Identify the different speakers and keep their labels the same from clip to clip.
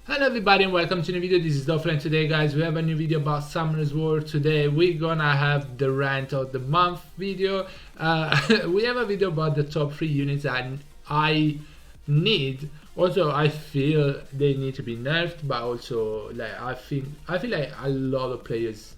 Speaker 1: Hello everybody and welcome to the video. This is Dolphin and today guys we have a new video about Summoner's War. Today we're gonna have the rant of the month video. We have a video about the top 3 units that I need. Also I feel they need to be nerfed, but also like I feel like a lot of players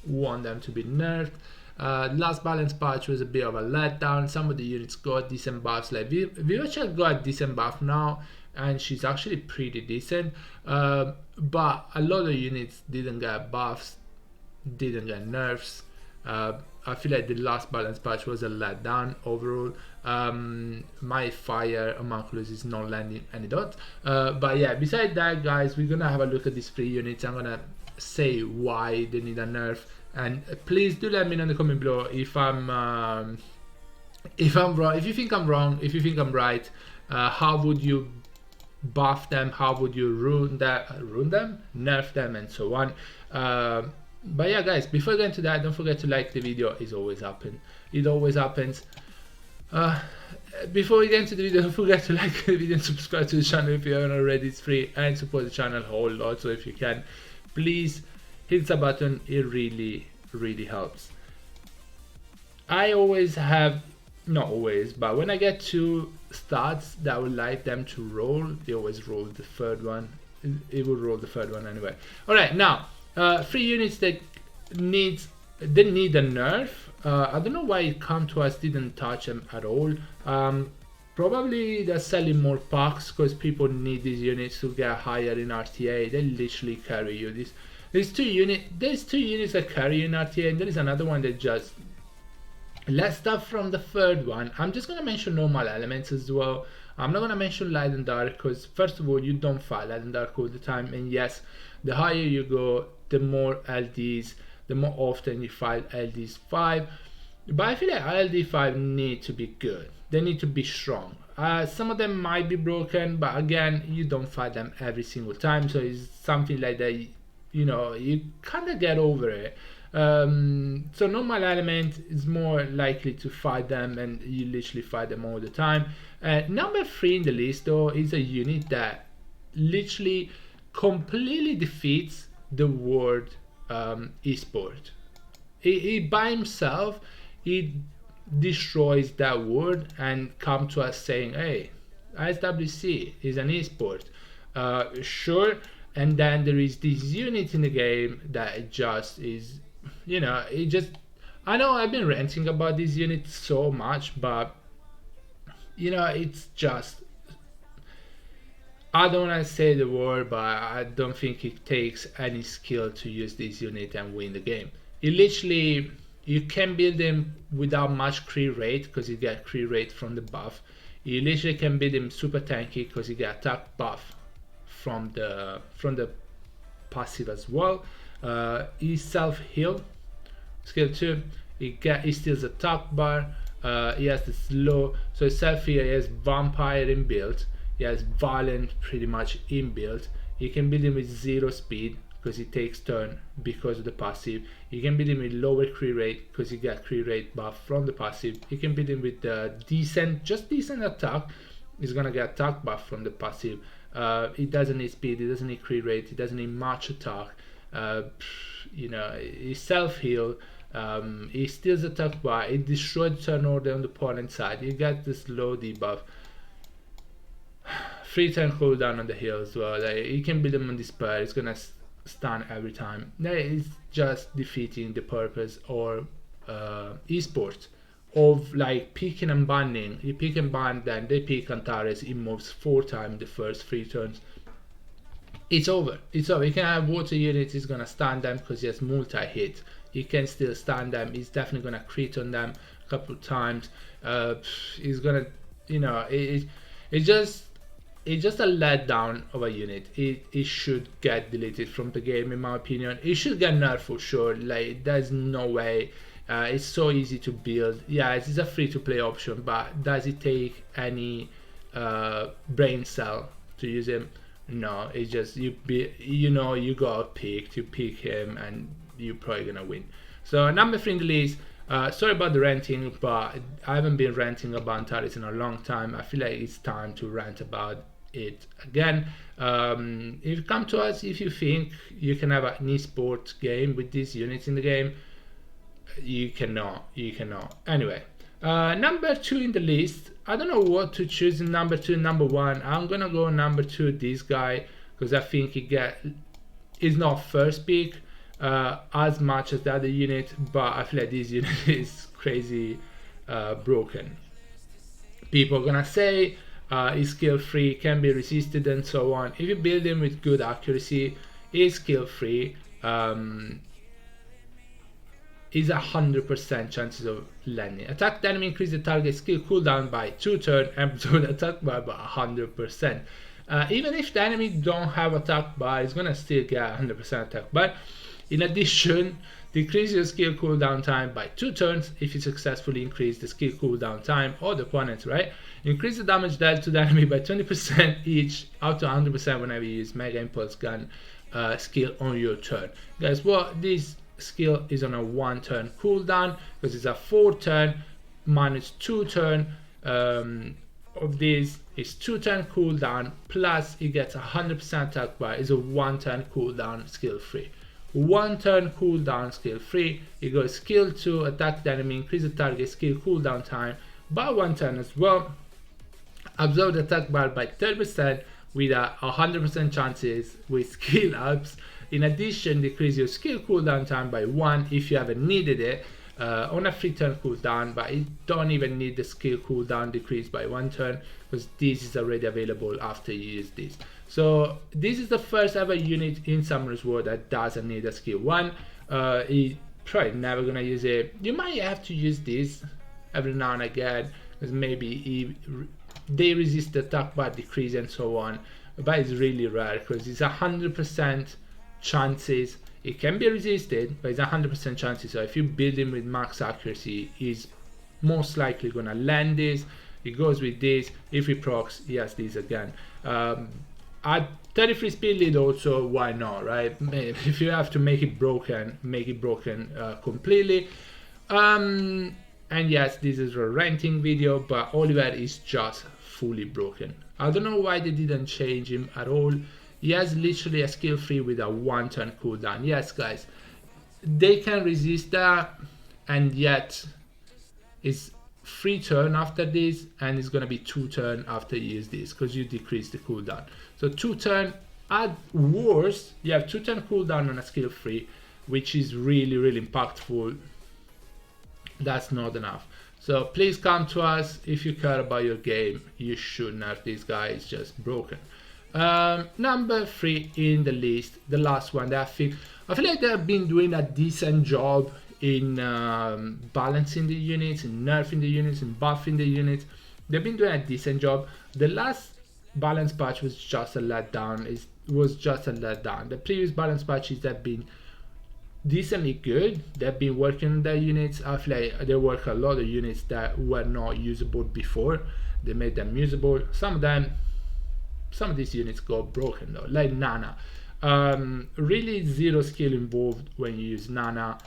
Speaker 1: want them to be nerfed. Last balance patch was a bit of a letdown. Some of the units got decent buffs, like Vivacha got a decent buff now and she's actually pretty decent, but a lot of units didn't get buffs, didn't get nerfs. I feel like the last balance patch was a letdown overall. My fire homunculus is not landing any dots, but yeah, besides that guys, we're gonna have a look at these 3 units. I'm gonna say why they need a nerf, and please do let me know in the comment below if I'm wrong, if you think I'm wrong, if you think I'm right. How would you buff them, how would you ruin them, nerf them, and so on. But yeah guys, before we get into that, don't forget to like the video. It always happens. Before we get into the video, don't forget to like the video and subscribe to the channel if you haven't already. It's free, and support the channel a whole lot. So if you can, please hit the button. It really helps. I always have, not always, but when I get 2 stats that I would like them to roll, they always roll the third one. It will roll the third one anyway. Alright, now 3 units that need a nerf. I don't know why Come To Us didn't touch them at all. Probably they're selling more packs because people need these units to get higher in RTA. They literally carry you. There's two units that carry you in RTA, and there is another one that just. Let's start from the third one. I'm just gonna mention normal elements as well. I'm not gonna mention light and dark because first of all, you don't fight light and dark all the time, and yes, the higher you go, the more LDs, the more often you fight LDs 5. But I feel like LD 5 need to be good. They need to be strong. Some of them might be broken, but again, you don't fight them every single time, so it's something like that. You know, you kind of get over it. So normal element is more likely to fight them, and you literally fight them all the time. Number 3 in the list though is a unit that literally completely defeats the word esport. He by himself, he destroys that word and come to us saying, hey, ISWC is an esport. Sure. And then there is this unit in the game that just is, you know, it just, I know I've been ranting about this unit so much, but you know, it's just, I don't want to say the word, but I don't think it takes any skill to use this unit and win the game. It literally, you can build him without much crit rate because you get crit rate from the buff. You literally can build him super tanky because you get attack buff from the passive as well. He self heal skill 2. He steals attack bar. He has the slow, so self heal. He has vampire inbuilt. He has violent pretty much inbuilt. You can build him with 0 speed because he takes turn because of the passive. You can build him with lower crit rate because you get crit rate buff from the passive. You can build him with decent attack. He's gonna get attack buff from the passive. He doesn't need speed, he doesn't need crit rate, he doesn't need much attack. You know, he self heal, he steals attack bar, he destroys turn order on the opponent's side, he gets this low debuff. 3 turn cooldown on the heal as well. Like, you can build him on despair, it's gonna stun every time. It's just defeating the purpose or esports of like picking and banning. You pick and ban, then they pick Antares, it moves 4 times the first 3 turns. It's over. You can have water units, he's gonna stun them because he has multi-hit. You can still stun them, he's definitely gonna crit on them a couple of times. He's gonna, you know, it's just a letdown of a unit. It should get deleted from the game in my opinion. It should get nerfed for sure. Like, there's no way. It's so easy to build. Yeah, it's a free-to-play option, but does it take any brain cell to use him? No, it's just you got picked. You pick him, and you're probably gonna win. So number 3 in the list. Sorry about the ranting, but I haven't been ranting about Antares in a long time. I feel like it's time to rant about it again. If you come to us, if you think you can have an esports game with these units in the game, you cannot. Anyway, number 2 in the list, I don't know what to choose in number 2 and number 1. I'm gonna go number 2, this guy, because I think he's not first pick as much as the other unit, but I feel like this unit is crazy broken. People are gonna say is skill free, can be resisted and so on. If you build him with good accuracy, is skill free, is 100% chances of landing. Attack the enemy, increase the target skill cooldown by 2 turns and absorb the attack bar by 100%. Even if the enemy don't have attack bar, it's gonna still get 100% attack bar. In addition, decrease your skill cooldown time by 2 turns if you successfully increase the skill cooldown time of the opponent, right? Increase the damage dealt to the enemy by 20% each, up to 100% whenever you use Mega Impulse Gun skill on your turn. Guys, what this skill is on a 1 turn cooldown, because it's a 4 turn minus 2 turn of this is 2 turn cooldown, plus it gets 100% attack bar, is a 1 turn cooldown skill free. 1 turn cooldown skill free. It goes skill 2, attack the enemy, increase the target skill cooldown time by 1 turn as well. Absorb the attack bar by 30% with a 100% chances with skill ups. In addition, decrease your skill cooldown time by 1 if you haven't needed it on a 3 turn cooldown, but you don't even need the skill cooldown decrease by 1 turn, because this is already available after you use this. So this is the first ever unit in Summoner's War that doesn't need a skill 1. You're probably never gonna use it. You might have to use this every now and again, because maybe they resist the attack bar decrease and so on, but it's really rare because it's 100% chances. It can be resisted, but it's 100% chances. So if you build him with max accuracy, he's most likely gonna land this. It goes with this. If he procs, he has this again. At 33 speed lead also, why not, right? If you have to make it broken completely. And yes, this is a ranting video, but Oliver is just fully broken. I don't know why they didn't change him at all. He has literally a skill free with a 1 turn cooldown. Yes, guys, they can resist that, and yet it's 3 turn after this, and it's gonna be 2 turn after you use this, because you decrease the cooldown. So 2 turn, at worst, you have 2 turn cooldown on a skill free, which is really, really impactful. That's not enough. So please come to us if you care about your game. You should nerf this guy, is just broken. Number 3 in the list, the last one that I feel like they've been doing a decent job in balancing the units, in nerfing the units, in buffing the units. They've been doing a decent job. The last balance patch was just a letdown. The previous balance patches have been decently good. They've been working on their units. I feel like they work a lot of units that were not usable before. They made them usable. Some of these units got broken though, like Nana. Really zero skill involved when you use Nana.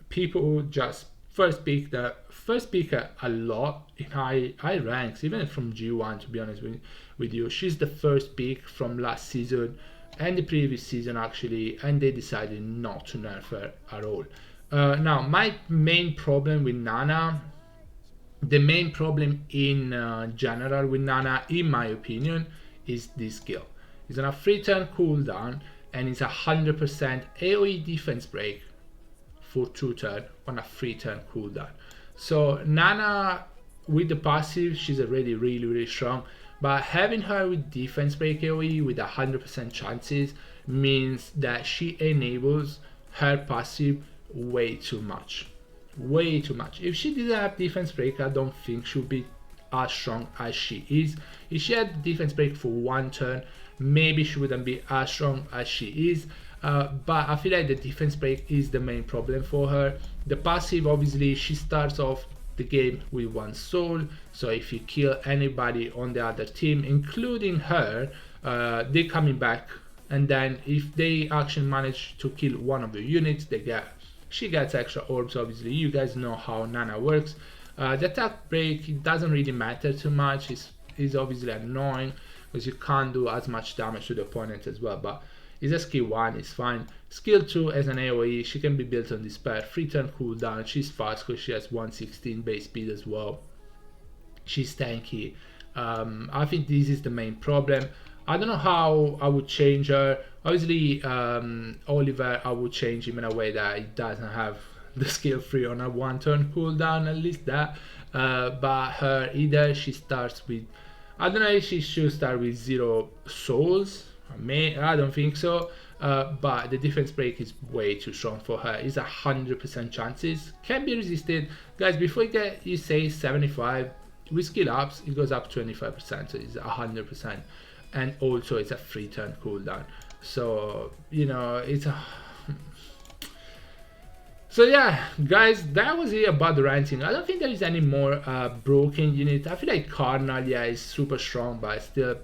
Speaker 1: People just first pick her a lot in high ranks, even from G1, to be honest with you. She's the first pick from last season and the previous season actually, and they decided not to nerf her at all. Now my main problem with Nana, the main problem in general with Nana, in my opinion, is this skill. It's on a 3 turn cooldown, and it's 100% AoE defense break for 2 turn on a 3 turn cooldown. So Nana with the passive, she's already really, really strong, but having her with defense break AoE with 100% chances means that she enables her passive way too much. If she didn't have defense break, I don't think she would be as strong as she is. If she had defense break for 1 turn, maybe she wouldn't be as strong as she is. But I feel like the defense break is the main problem for her. The passive, obviously, she starts off the game with 1 soul, so if you kill anybody on the other team, including her, they're coming back, and then if they actually manage to kill one of the units, she gets extra orbs. Obviously, you guys know how Nana works. The attack break, it doesn't really matter too much. is obviously annoying because you can't do as much damage to the opponent as well, but it's a skill 1, it's fine. Skill 2 as an AoE, she can be built on Despair, 3 turn cooldown, she's fast because she has 116 base speed as well. She's tanky. I think this is the main problem. I don't know how I would change her. Obviously, Oliver, I would change him in a way that it doesn't have the skill 3 on a 1 turn cooldown, at least that. But her, either she starts with, I don't know if she should start with 0 souls. I don't think so. But the defense break is way too strong for her. It's 100% chances. Can be resisted. Guys, before you say 75, with skill ups, it goes up 25%, so it's 100%. And also it's a 3 turn cooldown. So, you know, it's a... So yeah, guys, that was it about the ranting. I don't think there is any more broken unit. I feel like Cardinal, yeah, is super strong, but still,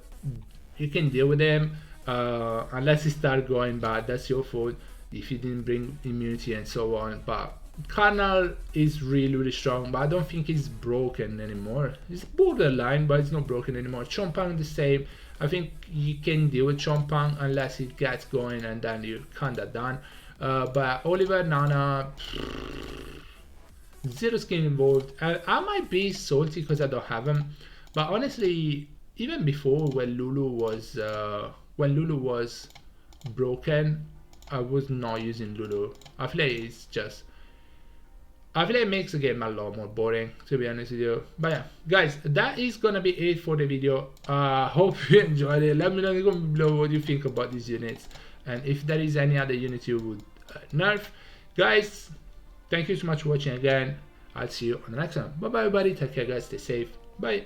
Speaker 1: you can deal with him. Unless you start going bad, that's your fault if you didn't bring immunity and so on. But Cardinal is really strong, but I don't think it's broken anymore. It's borderline, but it's not broken anymore. Chompang the same. I think you can deal with Chompang unless it gets going, and then you're kinda done. But Oliver, Nana, 0 skin involved. I might be salty because I don't have him, but honestly, even before when Lulu was broken, I was not using Lulu. I feel like it makes the game a lot more boring, to be honest with you. But yeah, guys, that is gonna be it for the video. Hope you enjoyed it. Let me know in the comment below what you think about these units, and if there is any other unit you would nerf. Guys, thank you so much for watching again. I'll see you on the next one. Bye bye everybody, take care guys, stay safe, bye.